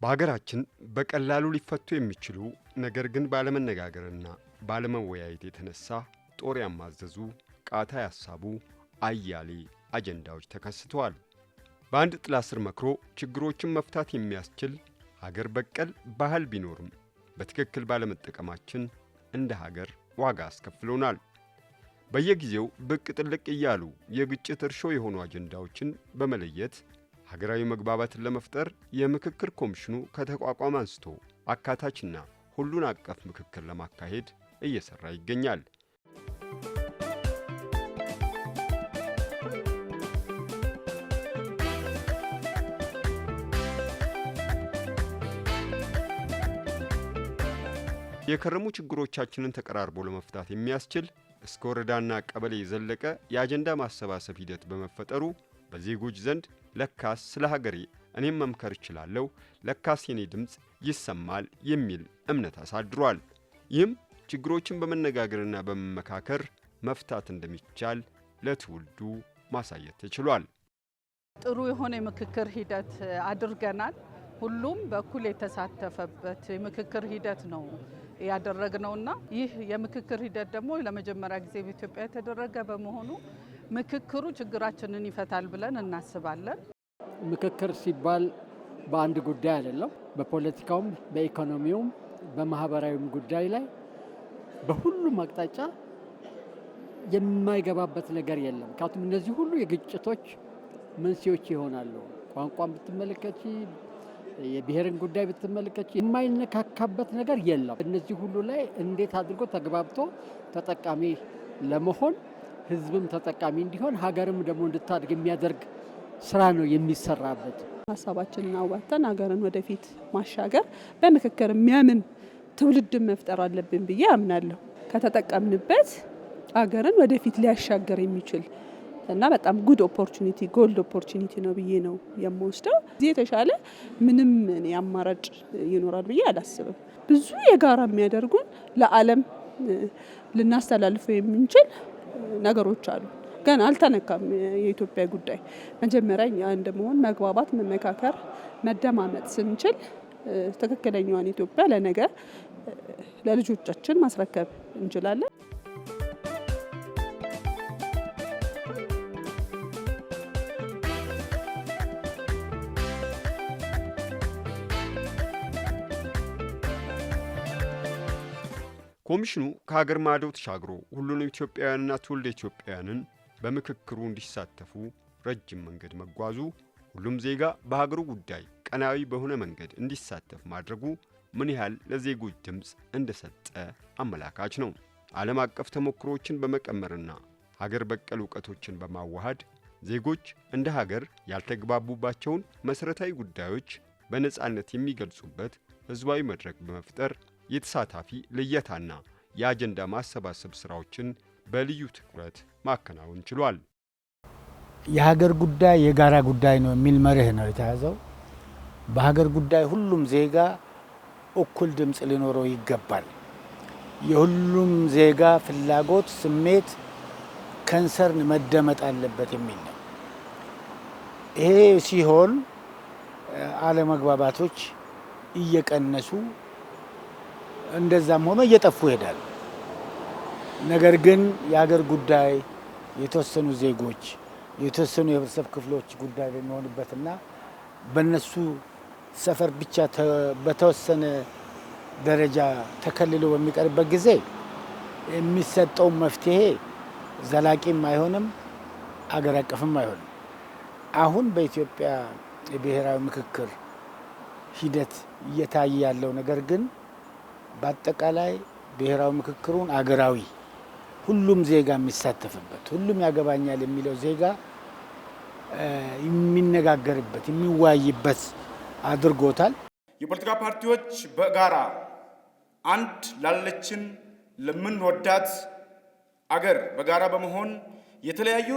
በሀገራችን በቀላሉ ሊፈቱ የሚችሉ ነገር ግን ባለመነጋገርና ባለመወያየት የተነሳ ጦር ያማዘዙ ቃታ ያሳቡ አያሌ አጀንዳዎች ተከስተዋል። በአንድ ጥላ ስር መክሮ ችግሮችን መፍታት የሚያስችል ሀገር በቀል ባህል ቢኖርም በትክክል ባለመጠቀማችን እንደ ሀገር ዋጋ አስከፍሎናል። በየጊዜው ብቅ ጥልቅ እያሉ የግጭት እርሾ የሆኑ አጀንዳዎችን በመለየት ሀገራዊ መግባባትን ለመፍጠር የምክክር ኮሚሽኑ ከተቋቋመ አንስቶ አካታችና ሁሉን አቀፍ ምክክር ለማካሄድ እየሰራ ይገኛል። የከረሙ ችግሮቻችንን ተቀራርቦ ለመፍታት የሚያስችል እስከ ወረዳና ቀበሌ የዘለቀ የአጀንዳ ማሰባሰብ ሂደት በመፈጠሩ በዜጎች ዘንድ ለካስ ስለ ሀገሬ እኔም መምከር እችላለሁ፣ ለካስ የኔ ድምፅ ይሰማል የሚል እምነት አሳድሯል። ይህም ችግሮችን በመነጋገርና በመመካከር መፍታት እንደሚቻል ለትውልዱ ማሳየት ተችሏል። ጥሩ የሆነ የምክክር ሂደት አድርገናል። ሁሉም በኩል የተሳተፈበት የምክክር ሂደት ነው ያደረግነውና ይህ የምክክር ሂደት ደግሞ ለመጀመሪያ ጊዜ በኢትዮጵያ የተደረገ በመሆኑ ምክክሩ ችግራችንን ይፈታል ብለን እናስባለን። ምክክር ሲባል በአንድ ጉዳይ አይደለም። በፖለቲካውም፣ በኢኮኖሚውም፣ በማህበራዊም ጉዳይ ላይ በሁሉም አቅጣጫ የማይገባበት ነገር የለም። ምክንያቱም እነዚህ ሁሉ የግጭቶች መንስኤዎች ይሆናሉ። ቋንቋን ብትመለከቺ፣ የብሔርን ጉዳይ ብትመለከቺ የማይነካካበት ነገር የለም። እነዚህ ሁሉ ላይ እንዴት አድርጎ ተግባብቶ ተጠቃሚ ለመሆን ህዝብም ተጠቃሚ እንዲሆን ሀገርም ደግሞ እንድታድግ የሚያደርግ ስራ ነው የሚሰራበት። ሀሳባችንን አዋጥተን ሀገርን ወደፊት ማሻገር በምክክር የሚያምን ትውልድን መፍጠር አለብን ብዬ አምናለሁ። ከተጠቀምንበት ሀገርን ወደፊት ሊያሻገር የሚችል እና በጣም ጉድ ኦፖርቹኒቲ ጎልድ ኦፖርቹኒቲ ነው ብዬ ነው የምወስደው። እዚህ የተሻለ ምንም አማራጭ ይኖራል ብዬ አላስብም። ብዙ የጋራ የሚያደርጉን ለዓለም ልናስተላልፈው የምንችል ነገሮች አሉ። ገና አልተነካም የኢትዮጵያ ጉዳይ። መጀመሪያ እኛ እንደመሆን መግባባት፣ መመካከር፣ መደማመጥ ስንችል ትክክለኛዋን ኢትዮጵያ ለነገ ለልጆቻችን ማስረከብ እንችላለን። ኮሚሽኑ ከሀገር ማዶ ተሻግሮ ሁሉንም ኢትዮጵያውያንና ትውልደ ኢትዮጵያውያንን በምክክሩ እንዲሳተፉ ረጅም መንገድ መጓዙ ሁሉም ዜጋ በሀገሩ ጉዳይ ቀናዊ በሆነ መንገድ እንዲሳተፍ ማድረጉ ምን ያህል ለዜጎች ድምፅ እንደሰጠ አመላካች ነው። ዓለም አቀፍ ተሞክሮችን በመቀመርና ሀገር በቀል እውቀቶችን በማዋሃድ ዜጎች እንደ ሀገር ያልተግባቡባቸውን መሠረታዊ ጉዳዮች በነጻነት የሚገልጹበት ሕዝባዊ መድረክ በመፍጠር የተሳታፊ ልየታና የአጀንዳ ማሰባሰብ ስራዎችን በልዩ ትኩረት ማከናወን ችሏል። የሀገር ጉዳይ የጋራ ጉዳይ ነው የሚል መርህ ነው የተያዘው። በሀገር ጉዳይ ሁሉም ዜጋ እኩል ድምፅ ሊኖረው ይገባል። የሁሉም ዜጋ ፍላጎት፣ ስሜት፣ ከንሰርን መደመጥ አለበት የሚል ነው። ይሄ ሲሆን አለመግባባቶች እየቀነሱ እንደዛም ሆኖ እየጠፉ ይሄዳል። ነገር ግን የሀገር ጉዳይ የተወሰኑ ዜጎች የተወሰኑ የህብረተሰብ ክፍሎች ጉዳይ በሚሆንበትና በነሱ ሰፈር ብቻ በተወሰነ ደረጃ ተከልሎ በሚቀርበት ጊዜ የሚሰጠው መፍትሄ ዘላቂም አይሆንም፣ አገር አቀፍም አይሆንም። አሁን በኢትዮጵያ የብሔራዊ ምክክር ሂደት እየታየ ያለው ነገር ግን በአጠቃላይ ብሔራዊ ምክክሩን አገራዊ ሁሉም ዜጋ የሚሳተፍበት ሁሉም ያገባኛል የሚለው ዜጋ የሚነጋገርበት የሚወያይበት አድርጎታል። የፖለቲካ ፓርቲዎች በጋራ አንድ ላለችን ለምንወዳት አገር በጋራ በመሆን የተለያዩ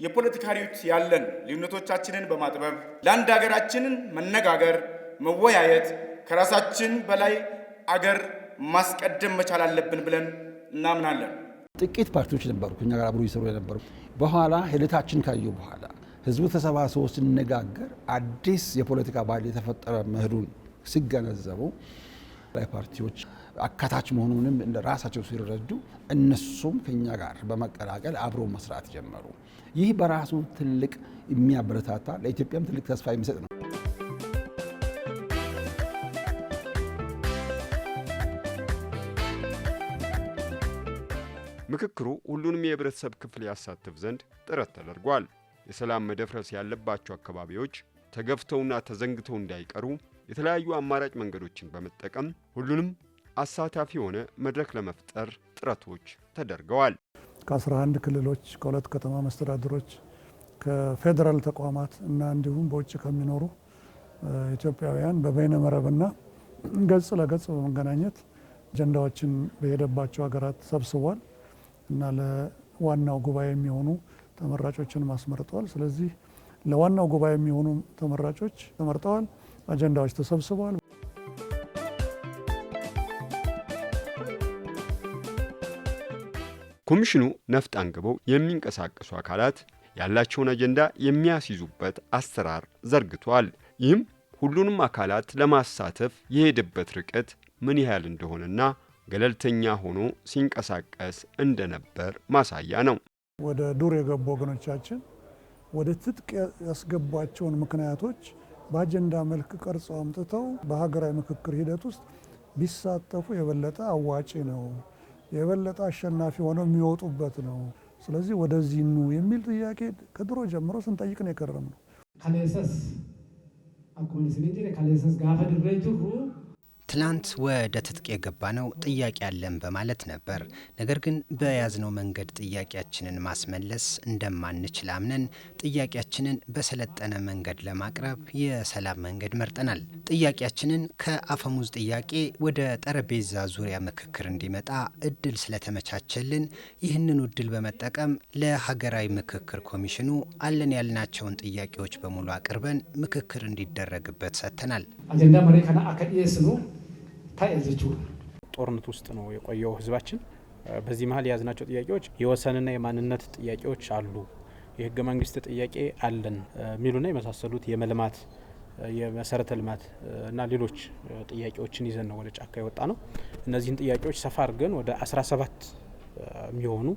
የፖለቲካ ርዕዮት ያለን ልዩነቶቻችንን በማጥበብ ለአንድ ሀገራችንን መነጋገር፣ መወያየት ከራሳችን በላይ አገር ማስቀደም መቻል አለብን ብለን እናምናለን። ጥቂት ፓርቲዎች ነበሩ ከኛ ጋር አብሮ ይሰሩ የነበሩ። በኋላ ሂደታችን ካዩ በኋላ ህዝቡ ተሰባስቦ ሲነጋገር አዲስ የፖለቲካ ባህል የተፈጠረ መሄዱን ሲገነዘቡ ላይ ፓርቲዎች አካታች መሆኑንም እንደ ራሳቸው ሲረዱ እነሱም ከኛ ጋር በመቀላቀል አብሮ መስራት ጀመሩ። ይህ በራሱ ትልቅ የሚያበረታታ ለኢትዮጵያም ትልቅ ተስፋ የሚሰጥ ነው። ምክክሩ ሁሉንም የህብረተሰብ ክፍል ያሳትፍ ዘንድ ጥረት ተደርጓል። የሰላም መደፍረስ ያለባቸው አካባቢዎች ተገፍተውና ተዘንግተው እንዳይቀሩ የተለያዩ አማራጭ መንገዶችን በመጠቀም ሁሉንም አሳታፊ የሆነ መድረክ ለመፍጠር ጥረቶች ተደርገዋል። ከ11 ክልሎች፣ ከ2 ከተማ መስተዳድሮች፣ ከፌዴራል ተቋማት እና እንዲሁም በውጭ ከሚኖሩ ኢትዮጵያውያን በበይነ መረብና ገጽ ለገጽ በመገናኘት አጀንዳዎችን በሄደባቸው ሀገራት ሰብስቧል እና ለዋናው ጉባኤ የሚሆኑ ተመራጮችን ማስመርጠዋል። ስለዚህ ለዋናው ጉባኤ የሚሆኑ ተመራጮች ተመርጠዋል፣ አጀንዳዎች ተሰብስበዋል። ኮሚሽኑ ነፍጥ አንግበው የሚንቀሳቀሱ አካላት ያላቸውን አጀንዳ የሚያስይዙበት አሰራር ዘርግቷል። ይህም ሁሉንም አካላት ለማሳተፍ የሄደበት ርቀት ምን ያህል እንደሆነና ገለልተኛ ሆኖ ሲንቀሳቀስ እንደነበር ማሳያ ነው። ወደ ዱር የገቡ ወገኖቻችን ወደ ትጥቅ ያስገቧቸውን ምክንያቶች በአጀንዳ መልክ ቀርጸው አምጥተው በሀገራዊ ምክክር ሂደት ውስጥ ቢሳተፉ የበለጠ አዋጪ ነው፣ የበለጠ አሸናፊ ሆነው የሚወጡበት ነው። ስለዚህ ወደዚህ ኑ የሚል ጥያቄ ከድሮ ጀምሮ ስንጠይቅ ነው የከረም ነው። ትላንት ወደ ትጥቅ የገባ ነው ጥያቄ አለን በማለት ነበር። ነገር ግን በያዝነው መንገድ ጥያቄያችንን ማስመለስ እንደማንችል አምነን ጥያቄያችንን በሰለጠነ መንገድ ለማቅረብ የሰላም መንገድ መርጠናል። ጥያቄያችንን ከአፈሙዝ ጥያቄ ወደ ጠረጴዛ ዙሪያ ምክክር እንዲመጣ እድል ስለተመቻቸልን ይህንን እድል በመጠቀም ለሀገራዊ ምክክር ኮሚሽኑ አለን ያልናቸውን ጥያቄዎች በሙሉ አቅርበን ምክክር እንዲደረግበት ሰጥተናል። አጀንዳ መሪ ከና አከዲስ ነው ጦርነት ውስጥ ነው የቆየው ህዝባችን። በዚህ መሀል የያዝናቸው ጥያቄዎች የወሰንና የማንነት ጥያቄዎች አሉ፣ የህገ መንግስት ጥያቄ አለን የሚሉና የመሳሰሉት የመልማት የመሰረተ ልማት እና ሌሎች ጥያቄዎችን ይዘን ነው ወደ ጫካ የወጣ ነው። እነዚህን ጥያቄዎች ሰፋ አድርገን ወደ 17 የሚሆኑ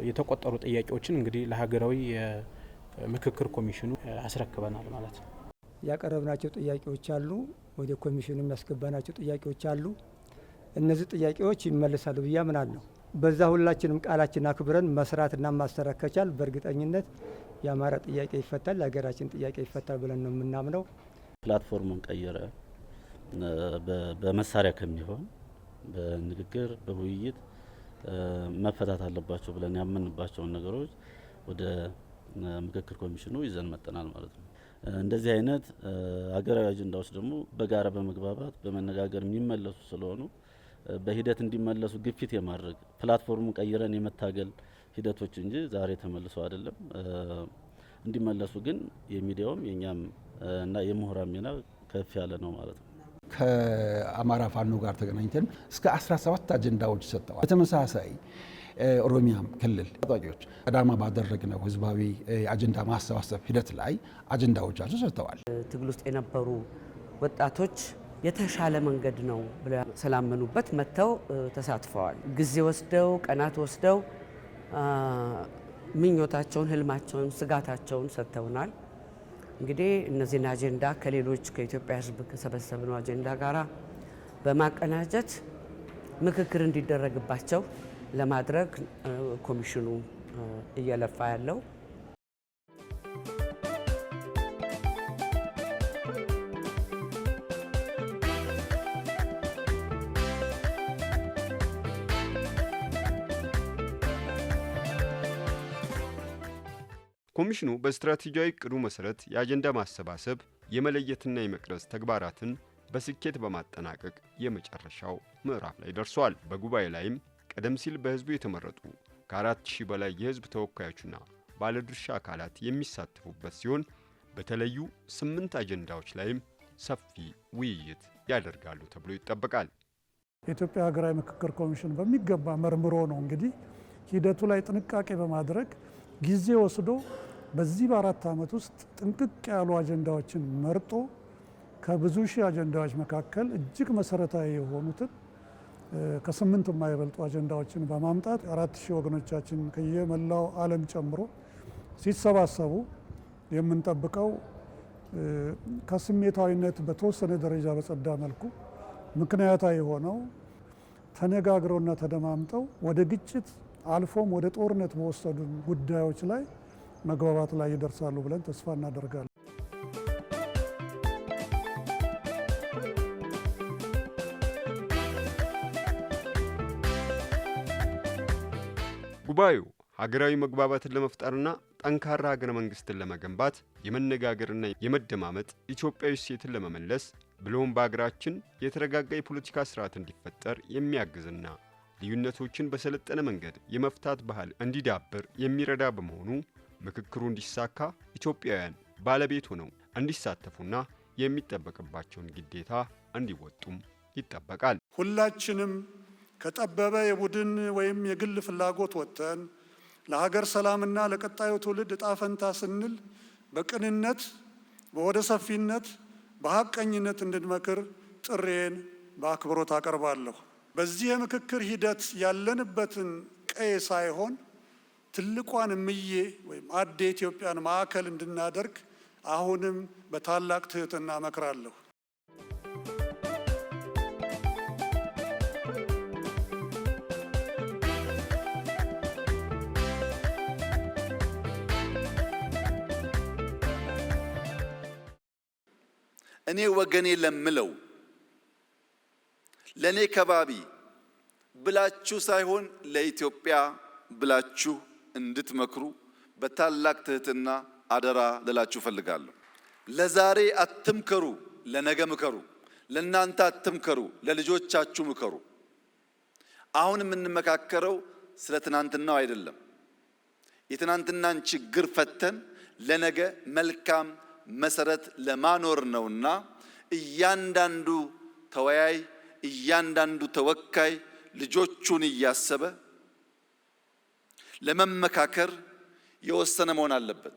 የተቆጠሩ ጥያቄዎችን እንግዲህ ለሀገራዊ የምክክር ኮሚሽኑ አስረክበናል ማለት ነው። ያቀረብናቸው ጥያቄዎች አሉ፣ ወደ ኮሚሽኑ የሚያስገባናቸው ጥያቄዎች አሉ። እነዚህ ጥያቄዎች ይመለሳሉ ብዬ አምናለሁ። በዛ ሁላችንም ቃላችን አክብረን መስራትና ማሰራት ከቻል በእርግጠኝነት የአማራ ጥያቄ ይፈታል፣ የሀገራችን ጥያቄ ይፈታል ብለን ነው የምናምነው። ፕላትፎርሙን ቀየረ በመሳሪያ ከሚሆን በንግግር በውይይት መፈታት አለባቸው ብለን ያመንባቸውን ነገሮች ወደ ምክክር ኮሚሽኑ ይዘን መጠናል ማለት ነው። እንደዚህ አይነት ሀገራዊ አጀንዳዎች ደግሞ በጋራ በመግባባት በመነጋገር የሚመለሱ ስለሆኑ በሂደት እንዲመለሱ ግፊት የማድረግ ፕላትፎርሙን ቀይረን የመታገል ሂደቶች እንጂ ዛሬ ተመልሰው አይደለም። እንዲመለሱ ግን የሚዲያውም የኛም እና የምሁራን ሚና ከፍ ያለ ነው ማለት ነው። ከአማራ ፋኖ ጋር ተገናኝተን እስከ 17 አጀንዳዎች ሰጥተዋል። በተመሳሳይ ኦሮሚያም ክልል ታጣቂዎች አዳማ ባደረግነው ህዝባዊ አጀንዳ ማሰባሰብ ሂደት ላይ አጀንዳዎቻቸው ሰጥተዋል። ትግል ውስጥ የነበሩ ወጣቶች የተሻለ መንገድ ነው ብለው ስላመኑበት መጥተው ተሳትፈዋል። ጊዜ ወስደው ቀናት ወስደው ምኞታቸውን፣ ህልማቸውን፣ ስጋታቸውን ሰጥተውናል። እንግዲህ እነዚህን አጀንዳ ከሌሎች ከኢትዮጵያ ህዝብ ከሰበሰብነው አጀንዳ ጋራ በማቀናጀት ምክክር እንዲደረግባቸው ለማድረግ ኮሚሽኑ እየለፋ ያለው። ኮሚሽኑ በስትራቴጂያዊ እቅዱ መሰረት የአጀንዳ ማሰባሰብ የመለየትና የመቅረጽ ተግባራትን በስኬት በማጠናቀቅ የመጨረሻው ምዕራፍ ላይ ደርሷል። በጉባኤ ላይም ቀደም ሲል በህዝቡ የተመረጡ ከ4000 በላይ የህዝብ ተወካዮችና ባለድርሻ አካላት የሚሳተፉበት ሲሆን በተለዩ 8 አጀንዳዎች ላይም ሰፊ ውይይት ያደርጋሉ ተብሎ ይጠበቃል። የኢትዮጵያ ሀገራዊ ምክክር ኮሚሽን በሚገባ መርምሮ ነው እንግዲህ ሂደቱ ላይ ጥንቃቄ በማድረግ ጊዜ ወስዶ በዚህ በ4 ዓመት ውስጥ ጥንቅቅ ያሉ አጀንዳዎችን መርጦ ከብዙ ሺህ አጀንዳዎች መካከል እጅግ መሰረታዊ የሆኑትን ከ8 የማይበልጡ አጀንዳዎችን በማምጣት 4000 ወገኖቻችን ከየመላው ዓለም ጨምሮ ሲሰባሰቡ የምንጠብቀው ከስሜታዊነት በተወሰነ ደረጃ በጸዳ መልኩ ምክንያታዊ ሆነው ተነጋግረውና ተደማምጠው ወደ ግጭት አልፎም ወደ ጦርነት በወሰዱ ጉዳዮች ላይ መግባባት ላይ ይደርሳሉ ብለን ተስፋ እናደርጋለን። ጉባኤው ሀገራዊ መግባባትን ለመፍጠርና ጠንካራ ሀገረ መንግስትን ለመገንባት የመነጋገርና የመደማመጥ ኢትዮጵያዊ እሴትን ለመመለስ ብሎም በሀገራችን የተረጋጋ የፖለቲካ ስርዓት እንዲፈጠር የሚያግዝና ልዩነቶችን በሰለጠነ መንገድ የመፍታት ባህል እንዲዳብር የሚረዳ በመሆኑ ምክክሩ እንዲሳካ ኢትዮጵያውያን ባለቤት ሆነው እንዲሳተፉና የሚጠበቅባቸውን ግዴታ እንዲወጡም ይጠበቃል። ሁላችንም ከጠበበ የቡድን ወይም የግል ፍላጎት ወጥተን ለሀገር ሰላምና ለቀጣዩ ትውልድ ዕጣ ፈንታ ስንል በቅንነት፣ በወደ ሰፊነት፣ በሐቀኝነት እንድንመክር ጥሬን በአክብሮት አቀርባለሁ። በዚህ የምክክር ሂደት ያለንበትን ቀይ ሳይሆን ትልቋን እምዬ ወይም አዴ ኢትዮጵያን ማዕከል እንድናደርግ አሁንም በታላቅ ትህትና እመክራለሁ። እኔ ወገኔ ለምለው ለኔ ከባቢ ብላችሁ ሳይሆን ለኢትዮጵያ ብላችሁ እንድትመክሩ በታላቅ ትህትና አደራ ልላችሁ ፈልጋለሁ። ለዛሬ አትምከሩ፣ ለነገ ምከሩ። ለናንተ አትምከሩ፣ ለልጆቻችሁ ምከሩ። አሁን የምንመካከረው ስለ ትናንትናው አይደለም። የትናንትናን ችግር ፈተን ለነገ መልካም መሰረት ለማኖር ነውና እያንዳንዱ ተወያይ እያንዳንዱ ተወካይ ልጆቹን እያሰበ ለመመካከር የወሰነ መሆን አለበት።